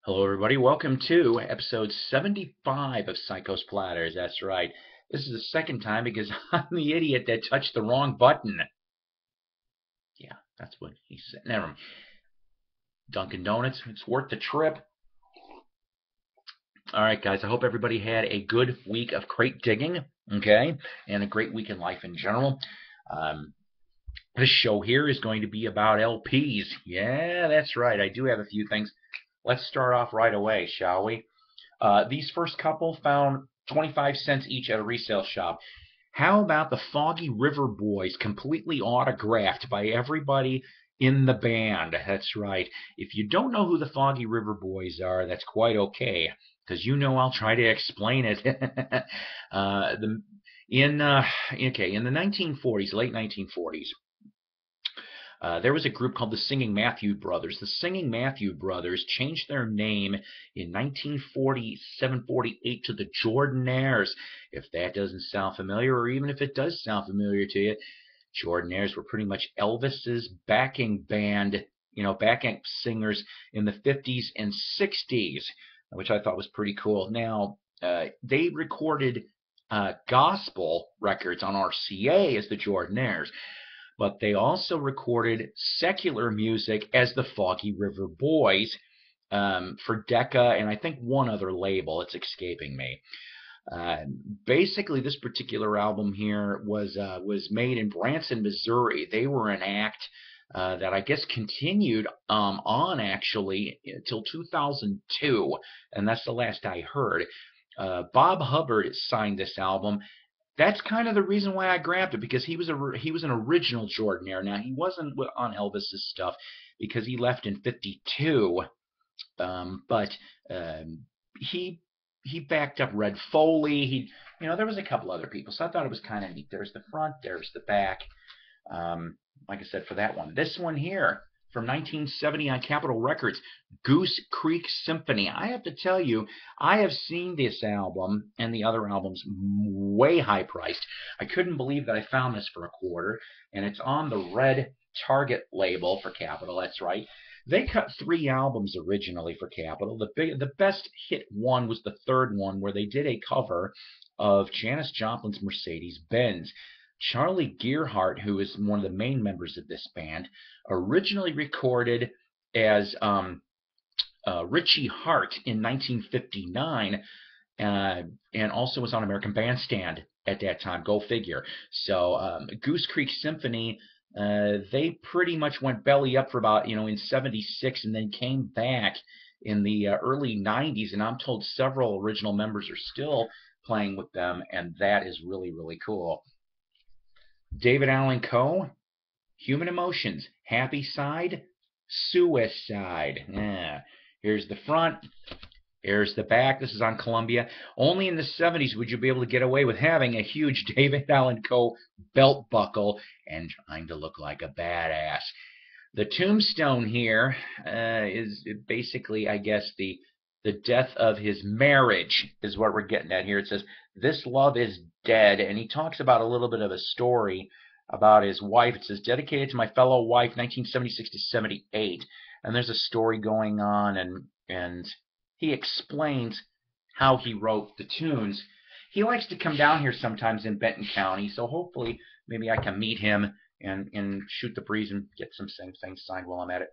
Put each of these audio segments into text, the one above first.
Hello, everybody. Welcome to episode 75 of Psycho's Platters. That's right. This is the second time because I'm the idiot that touched the wrong button. Yeah, that's what he said. Never mind. Dunkin' Donuts, it's worth the trip. All right, guys. I hope everybody had a good week of crate digging, okay, and a great week in life in general. Um, this show here is going to be about LPs. Yeah, that's right. I do have a few things. Let's start off right away, shall we? These first couple found 25 cents each at a resale shop. How about the Foggy River Boys, completely autographed by everybody in the band? That's right. If you don't know who the Foggy River Boys are, that's quite okay, because I'll try to explain it. uh, the, in the 1940s, late 1940s, there was a group called the Singing Matthew Brothers. The Singing Matthew Brothers changed their name in 1947-48 to the Jordanaires. If that doesn't sound familiar, or even if it does sound familiar to you, Jordanaires were pretty much Elvis's backing band, backing singers in the 50s and 60s, which I thought was pretty cool. Now, they recorded gospel records on RCA as the Jordanaires, but they also recorded secular music as the Foggy River Boys for Decca and I think one other label. It's escaping me. Uh, Basically, this particular album here was made in Branson, Missouri. They were an act that I guess continued on actually until 2002, and that's the last I heard. Bob Hubbard signed this album. That's kind of the reason why I grabbed it, because he was an original Jordanaire. Now he wasn't on Elvis's stuff because he left in '52, but um, he he backed up Red Foley. There was a couple other people, so I thought it was kind of neat. There's the front, there's the back. Like I said, for that one, this one here from 1970 on Capitol Records, Goose Creek Symphony. I have to tell you, I have seen this album and the other albums way high priced. I couldn't believe that I found this for a quarter, and it's on the Red Target label for Capitol. That's right. They cut 3 albums originally for Capitol. The best hit one was the third one, where they did a cover of Janis Joplin's Mercedes Benz. Charlie Gearhart, who is one of the main members of this band, originally recorded as Richie Hart in 1959, and also was on American Bandstand at that time. Go figure. So Goose Creek Symphony, they pretty much went belly up for about, in '76, and then came back in the early '90s, and I'm told several original members are still playing with them, and that is really, really cool. David Allan Coe, Human Emotions, Happy Side, Suicide. Yeah. Here's the front. Here's the back. This is on Columbia. Only in the '70s would you be able to get away with having a huge David Allan Coe belt buckle and trying to look like a badass. The tombstone here is basically, I guess, the death of his marriage is what we're getting at here. It says, "This love is dead," and he talks about a little bit of a story about his wife. It says, "Dedicated to my fellow wife, 1976 to '78," and there's a story going on, and he explains how he wrote the tunes. He likes to come down here sometimes in Benton County, so hopefully maybe I can meet him and shoot the breeze and get some things signed while I'm at it.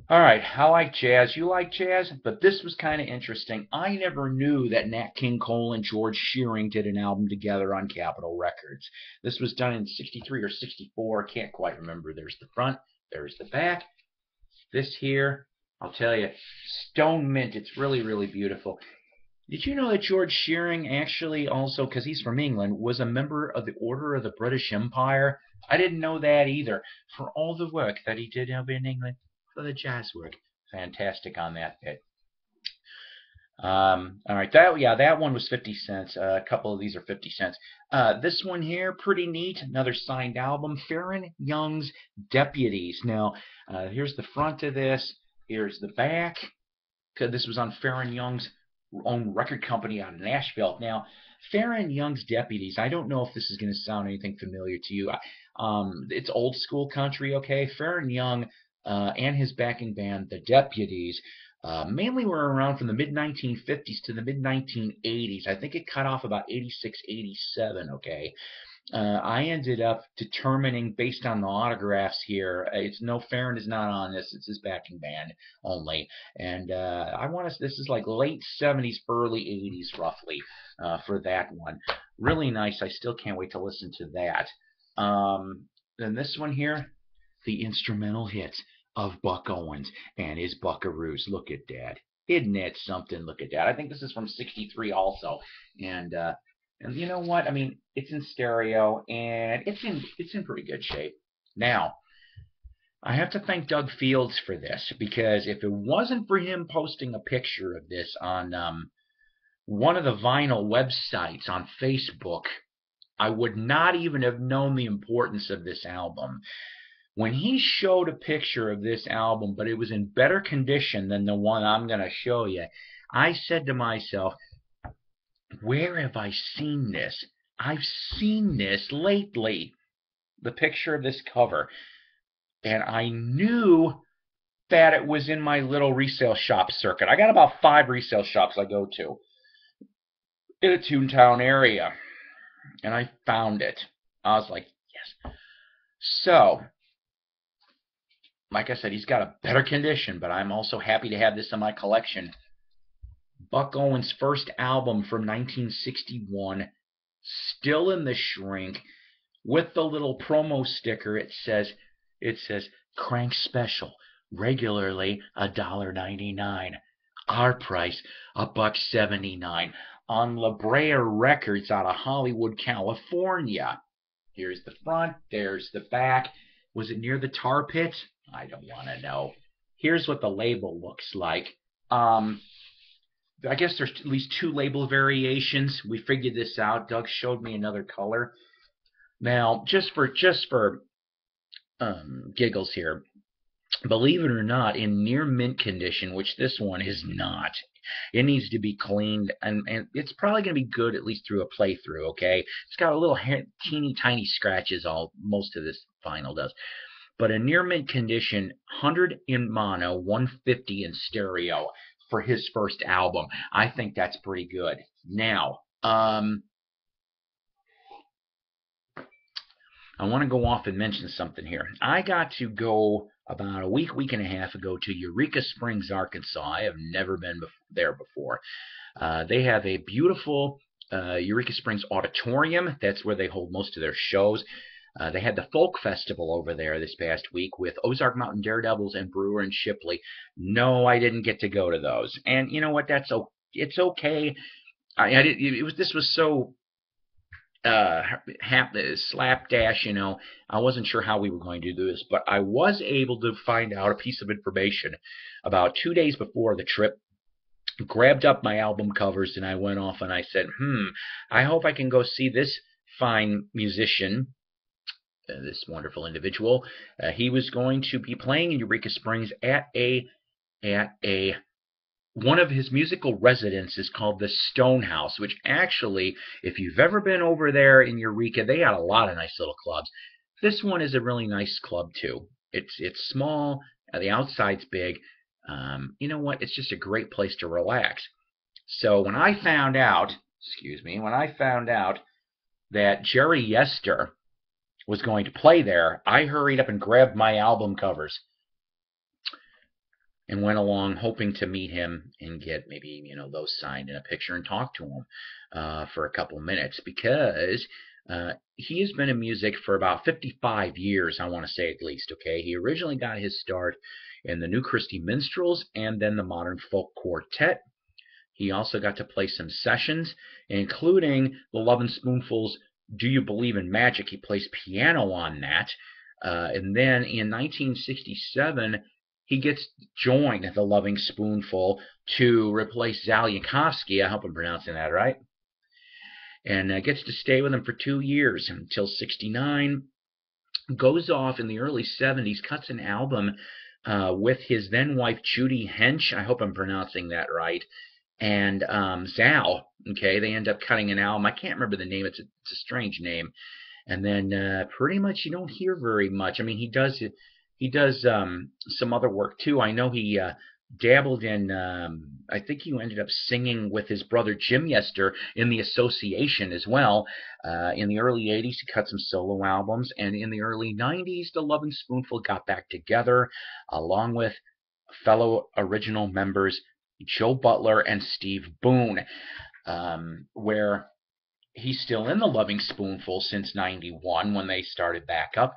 All right, I like jazz. You like jazz? But this was kind of interesting. I never knew that Nat King Cole and George Shearing did an album together on Capitol Records. This was done in '63 or '64. Can't quite remember. There's the front. There's the back. This here, I'll tell you, stone mint. It's really, really beautiful. Did you know that George Shearing actually also, because he's from England, was a member of the Order of the British Empire? I didn't know that either. For all the work that he did over in England for the jazz work. Fantastic on that bit. All right, that one was 50 cents. A couple of these are 50 cents. This one here, pretty neat. Another signed album, Farron Young's Deputies. Now, here's the front of this. Here's the back. This was on Farron Young's own record company out of Nashville. Now, Farron Young's Deputies, I don't know if this is going to sound anything familiar to you. It's old school country, okay? Farron Young and his backing band, the Deputies, Mainly were around from the mid-1950s to the mid-1980s. I think it cut off about 86, 87, okay? I ended up determining based on the autographs here. It's no Farron is not on this. It's his backing band only, and I want to. This is like late '70s, early '80s, roughly, for that one. Really nice. I still can't wait to listen to that. Then this one here, the instrumental hits of Buck Owens and his Buckaroos. Look at that. Isn't that something? Look at that. I think this is from '63 also, and and you know what? I mean, it's in stereo and it's in pretty good shape. Now, I have to thank Doug Fields for this because if it wasn't for him posting a picture of this on one of the vinyl websites on Facebook, I would not even have known the importance of this album. When he showed a picture of this album, but it was in better condition than the one I'm going to show you, I said to myself, where have I seen this? I've seen this lately. The picture of this cover. And I knew that it was in my little resale shop circuit. I got about 5 resale shops I go to in a Toontown area. And I found it. I was like, yes. So, like I said, he's got a better condition, but I'm also happy to have this in my collection. Buck Owens' first album from 1961, still in the shrink, with the little promo sticker. It says Crank Special, regularly $1.99. Our price $1.79 on La Brea Records out of Hollywood, California. Here's the front. There's the back. Was it near the tar pit? I don't want to know. Here's what the label looks like. I guess there's at least 2 label variations. We figured this out. Doug showed me another color. Now, just for giggles here, believe it or not, in near mint condition, which this one is not, it needs to be cleaned, and it's probably going to be good at least through a playthrough, okay? It's got a little teeny tiny scratches, most of this vinyl does. But in near mint condition, 100 in mono, 150 in stereo for his first album. I think that's pretty good. Now, I want to go off and mention something here. I got to go about a week and a half ago to Eureka Springs, Arkansas. I have never been there before. They have a beautiful Eureka Springs auditorium. That's where they hold most of their shows. They had the Folk Festival over there this past week with Ozark Mountain Daredevils and Brewer and Shipley. No, I didn't get to go to those. And you know what? It's okay. This was so slapdash, you know. I wasn't sure how we were going to do this, but I was able to find out a piece of information about 2 days before the trip. Grabbed up my album covers and I went off and I said, I hope I can go see this fine musician, this wonderful individual. He was going to be playing in Eureka Springs at one of his musical residences called the Stone House, which actually, if you've ever been over there in Eureka, they had a lot of nice little clubs. This one is a really nice club too. It's small, the outside's big. You know what? It's just a great place to relax. So when I found out, that Jerry Yester was going to play there, I hurried up and grabbed my album covers and went along hoping to meet him and get maybe, those signed in a picture and talk to him for a couple minutes, because he has been in music for about 55 years, I want to say at least, okay? He originally got his start in the New Christy Minstrels and then the Modern Folk Quartet. He also got to play some sessions, including the Lovin Spoonful's Do You Believe in Magic? He plays piano on that. And then in 1967, he gets joined the Lovin Spoonful to replace Zal Yankovsky. I hope I'm pronouncing that right. And gets to stay with him for 2 years until 69. Goes off in the early 70s, cuts an album with his then wife Judy Hench. I hope I'm pronouncing that right. And Zal. Okay, they end up cutting an album. I can't remember the name. It's a strange name. And then pretty much you don't hear very much. I mean, he does some other work too. I know he dabbled in, I think he ended up singing with his brother Jim Yester in the Association as well. In the early 80s, he cut some solo albums, and in the early 90s, the Lovin Spoonful got back together, along with fellow original members Joe Butler and Steve Boone, where he's still in the Loving Spoonful since 91 when they started back up,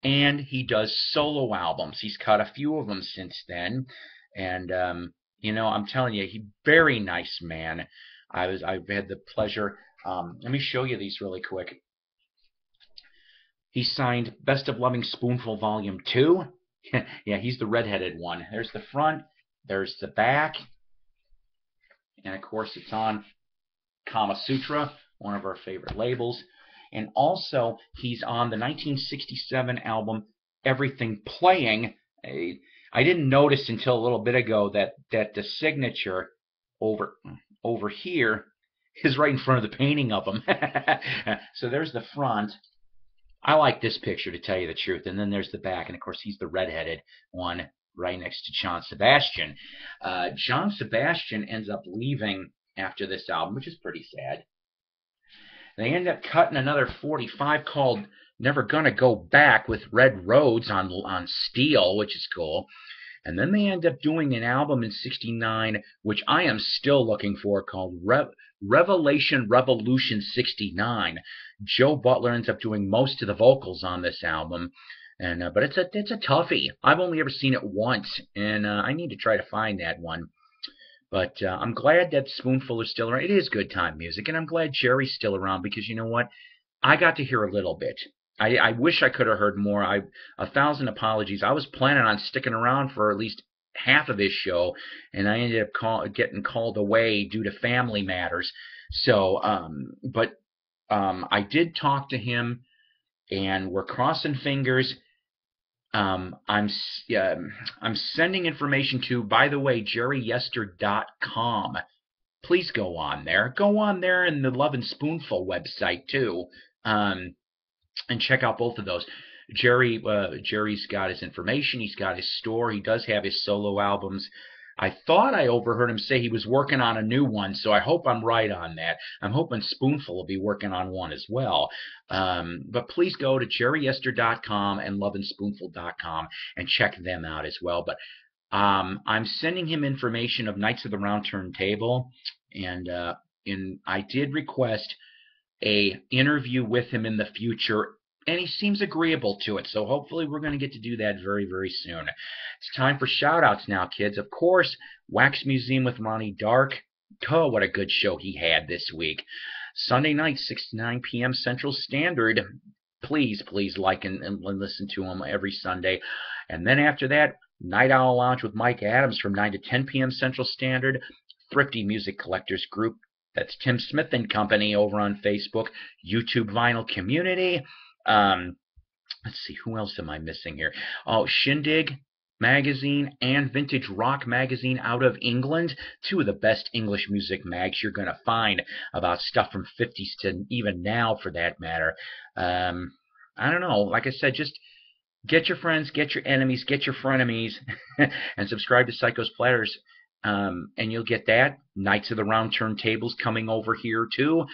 and he does solo albums. He's cut a few of them since then, and I'm telling you, he very nice man. I've had the pleasure. Let me show you these really quick. He signed Best of Loving Spoonful Volume 2. Yeah, he's the redheaded one. There's the front, there's the back, and of course it's on Kama Sutra, one of our favorite labels. And also, he's on the 1967 album Everything Playing. I didn't notice until a little bit ago that the signature over here is right in front of the painting of him. So there's the front. I like this picture, to tell you the truth. And then there's the back. And, of course, he's the redheaded one right next to John Sebastian. John Sebastian ends up leaving after this album, which is pretty sad. They end up cutting another 45 called Never Gonna Go Back with Red Roads on Steel, which is cool. And then they end up doing an album in '69, which I am still looking for, called Revelation Revolution '69. Joe Butler ends up doing most of the vocals on this album. And but it's a toughie. I've only ever seen it once, and I need to try to find that one. But I'm glad that Spoonful is still around. It is good time music, and I'm glad Jerry's still around, because you know what? I got to hear a little bit. I wish I could have heard more. 1,000 apologies. I was planning on sticking around for at least half of his show, and I ended up getting called away due to family matters. So, but I did talk to him, and we're crossing fingers. I'm sending information to, by the way, jerryyester.com. Please go on there. Go on there and the Lovin Spoonful website too, and check out both of those. Jerry's got his information. He's got his store. He does have his solo albums. I thought I overheard him say he was working on a new one, so I hope I'm right on that. I'm hoping Spoonful will be working on one as well. But please go to jerryyester.com and lovinspoonful.com and check them out as well. But I'm sending him information of Knights of the Round Turntable, and I did request a interview with him in the future, and he seems agreeable to it, so hopefully we're going to get to do that very, very soon. It's time for shout-outs now, kids. Of course, Wax Museum with Ronnie Dark. Oh, what a good show he had this week. Sunday night, 6 to 9 p.m. Central Standard. Please like and listen to him every Sunday. And then after that, Night Owl Lounge with Mike Adams from 9 to 10 p.m. Central Standard. Thrifty Music Collectors Group. That's Tim Smith and Company over on Facebook. YouTube Vinyl Community. Let's see, who else am I missing here? Oh, Shindig Magazine and Vintage Rock Magazine out of England. Two of the best English music mags you're going to find about stuff from 50s to even now, for that matter. I don't know. Like I said, just get your friends, get your enemies, get your frenemies, and subscribe to Psyko's Platters. And you'll get that. Knights of the Round Turntables coming over here too.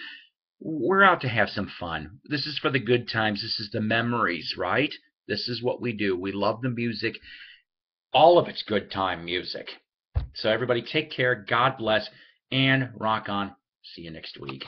We're out to have some fun. This is for the good times. This is the memories, right? This is what we do. We love the music. All of it's good time music. So everybody take care. God bless. And rock on. See you next week.